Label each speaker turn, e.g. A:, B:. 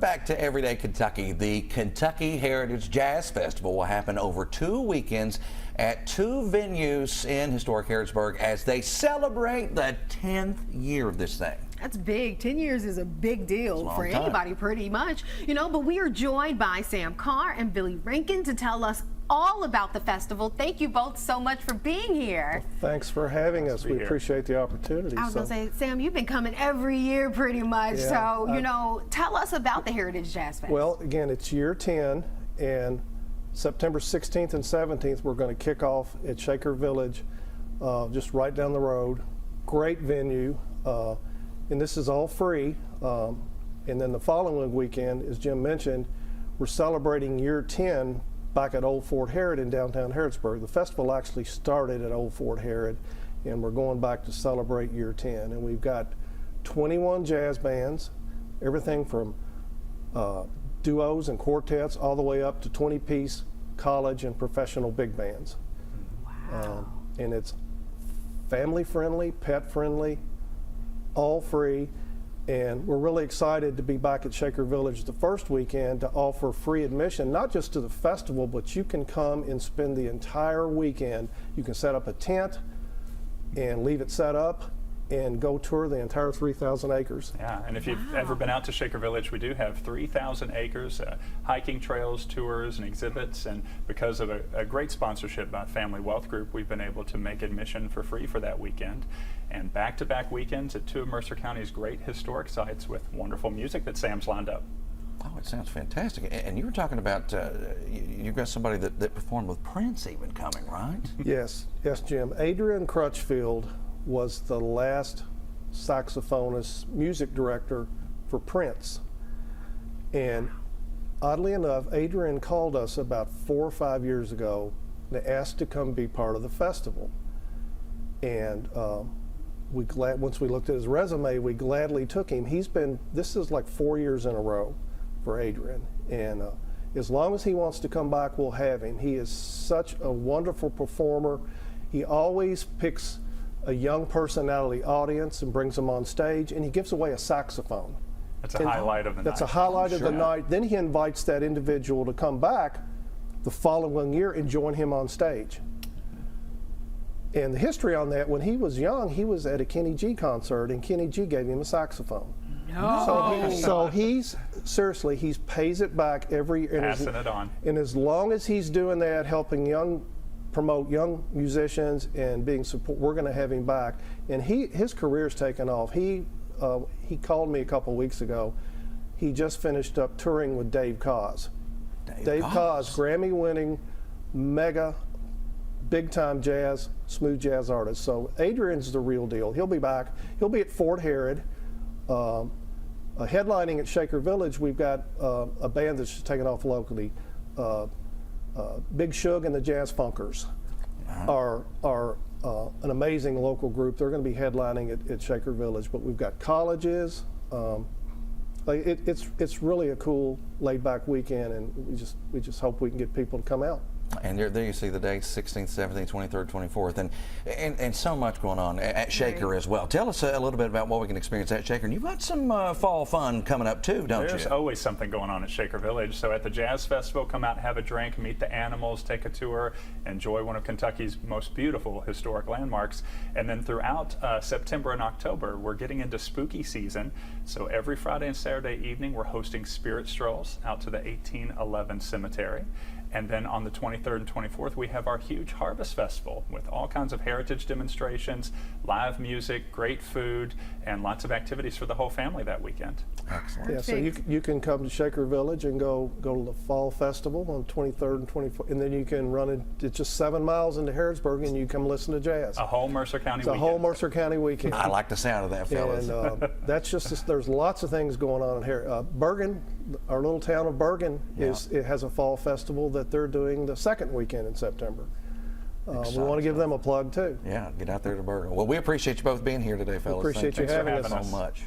A: back to Everyday Kentucky. The Kentucky Heritage Jazz Festival will happen over 2 weekends at 2 venues in historic Harrodsburg as they celebrate the 10th year of this thing.
B: That's big. 10 years is a big deal for anybody, pretty much. You know, but we are joined by Sam Carr and Billy Rankin to tell us all about the festival. Thank you both so much for being here.
C: Well, thanks for having us. We appreciate the opportunity.
B: I was going to say, Sam, you've been coming every year pretty much.
C: Yeah,
B: So, you know, tell us about the Heritage Jazz Fest.
C: Well, again, it's year 10, and September 16th and 17th, we're going to kick off at Shaker Village, just right down the road. Great venue. And this is all free. And then the following weekend, as Jim mentioned, we're celebrating year 10 back at Old Fort Herod in downtown Harrodsburg. The festival actually started at Old Fort Herod, and we're going back to celebrate year 10. And we've got 21 jazz bands, everything from duos and quartets all the way up to 20-piece college and professional big bands.
B: Wow.
C: And it's family friendly, pet friendly, all free, and we're really excited to be back at Shaker Village the first weekend to offer free admission, not just to the festival, but you can come and spend the entire weekend. You can set up a tent and leave it set up and go tour the entire 3,000 acres.
D: Yeah, and if you've ever been out to Shaker Village, we do have 3,000 acres, hiking trails, tours, and exhibits, and because of a great sponsorship by Family Wealth Group, we've been able to make admission for free for that weekend. And back-to-back weekends at 2 of Mercer County's great historic sites with wonderful music that Sam's lined up.
A: Oh, it sounds fantastic. And you were talking about, you've got somebody that performed with Prince even coming, right?
C: Yes, Jim. Adrian Crutchfield was the last saxophonist, music director for Prince. And oddly enough, Adrian called us about 4 or 5 years ago and asked to come be part of the festival. And once we looked at his resume, we gladly took him. This is like 4 years in a row for Adrian. And as long as he wants to come back, we'll have him. He is such a wonderful performer. He always picks a young person out of the audience and brings them on stage, and he gives away a saxophone.
D: That's a highlight of the night.
C: That's a highlight of the night. Then he invites that individual to come back the following year and join him on stage. And the history on that, when he was young, he was at a Kenny G concert, and Kenny G gave him a saxophone.
B: No.
C: So he's pays it back every year.
D: Passing it on.
C: And as long as he's doing that, helping promote young musicians and being support, we're going to have him back. And his career's taken off. He called me a couple weeks ago. He just finished up touring with Dave Koz. Dave Koz, Grammy-winning, mega, big-time jazz, smooth jazz artist. So Adrian's the real deal. He'll be back. He'll be at Fort Herod. Headlining at Shaker Village, we've got a band that's just taken off locally. Big Shug and the Jazz Funkers are an amazing local group. They're going to be headlining at Shaker Village, but we've got colleges. It's really a cool laid-back weekend, and we just hope we can get people to come out.
A: And there you see the dates, 16th, 17th, 23rd, 24th, and so much going on at Shaker as well. Tell us a little bit about what we can experience at Shaker. And you've got some fall fun coming up too, don't you?
D: There's always something going on at Shaker Village. So at the Jazz Festival, come out, have a drink, meet the animals, take a tour, enjoy one of Kentucky's most beautiful historic landmarks. And then throughout September and October, we're getting into spooky season. So every Friday and Saturday evening, we're hosting spirit strolls out to the 1811 cemetery. And then on the 23rd and 24th, we have our huge Harvest Festival with all kinds of heritage demonstrations, live music, great food, and lots of activities for the whole family that weekend.
A: Excellent.
C: Yeah, so you can come to Shaker Village and go to the Fall Festival on 23rd and 24th, and then you can run it. It's just 7 miles into Harrodsburg, and you come listen to jazz.
D: A whole Mercer County weekend.
C: It's a whole Mercer County weekend.
A: I like the sound of that, fellas.
C: And that's just, there's lots of things going on in here. Bergen, our little town of Bergen, it has a fall festival that they're doing the second weekend in September. We want to give them a plug too.
A: Yeah, get out there to Bergen. Well, we appreciate you both being here today, fellas.
C: Appreciate you having us
A: so much.